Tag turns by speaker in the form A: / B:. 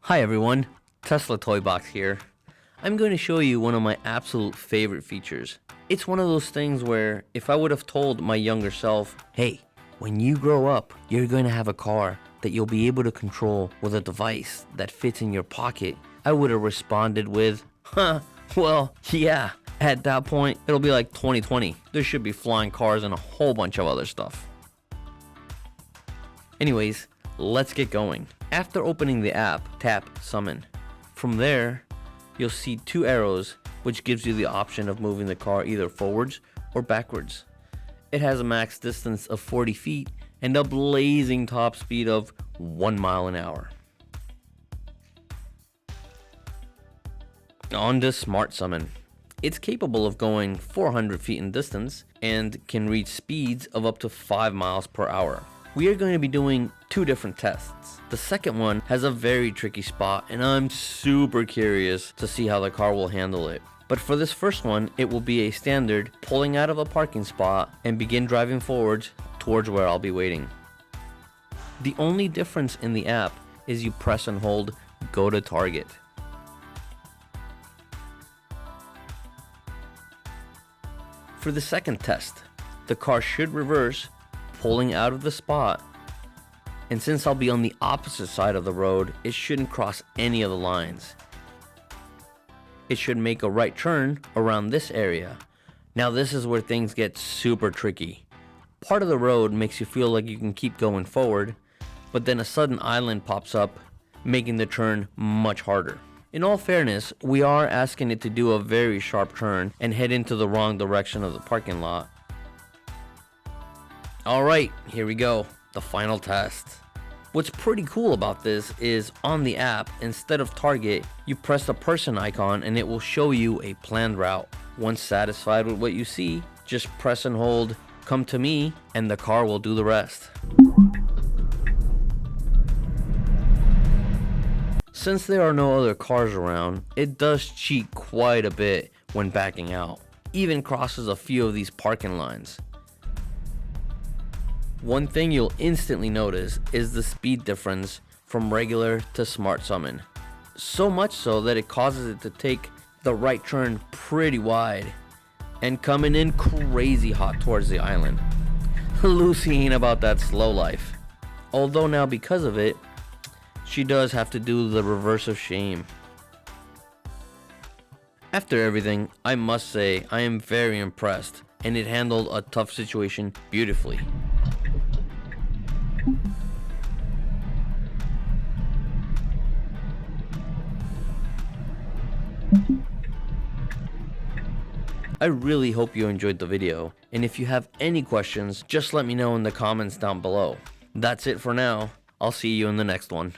A: Hi everyone, Tesla Toybox here. I'm going to show you one of my absolute favorite features. It's one of those things where if I would have told my younger self, hey, when you grow up, you're going to have a car that you'll be able to control with a device that fits in your pocket, I would have responded with, well, yeah, at that point, it'll be like 2020. There should be flying cars and a whole bunch of other stuff. Anyways, let's get going. After opening the app, tap Summon. From there, you'll see two arrows, which gives you the option of moving the car either forwards or backwards. It has a max distance of 40 feet and a blazing top speed of 1 mile an hour. On to Smart Summon. It's capable of going 400 feet in distance and can reach speeds of up to 5 miles per hour. We are going to be doing two different tests. The second one has a very tricky spot and I'm super curious to see how the car will handle it. But for this first one, it will be a standard pulling out of a parking spot and begin driving forwards towards where I'll be waiting. The only difference in the app is you press and hold go to target. For the second test, the car should reverse, pulling out of the spot, and since I'll be on the opposite side of the road, it shouldn't cross any of the lines. It should make a right turn around this area. Now this is where things get super tricky. Part of the road makes you feel like you can keep going forward, but then a sudden island pops up, making the turn much harder. In all fairness, we are asking it to do a very sharp turn and head into the wrong direction of the parking lot. Alright, here we go, the final test. What's pretty cool about this is on the app, instead of target, you press the person icon and it will show you a planned route. Once satisfied with what you see, just press and hold come to me and the car will do the rest. Since there are no other cars around, it does cheat quite a bit when backing out. Even crosses a few of these parking lines. One thing you'll instantly notice is the speed difference from regular to Smart Summon. So much so that it causes it to take the right turn pretty wide and coming in crazy hot towards the island. Lucy ain't about that slow life. Although now because of it, she does have to do the reverse of shame. After everything, I must say I am very impressed and it handled a tough situation beautifully. I really hope you enjoyed the video, and if you have any questions, just let me know in the comments down below. That's it for now. I'll see you in the next one.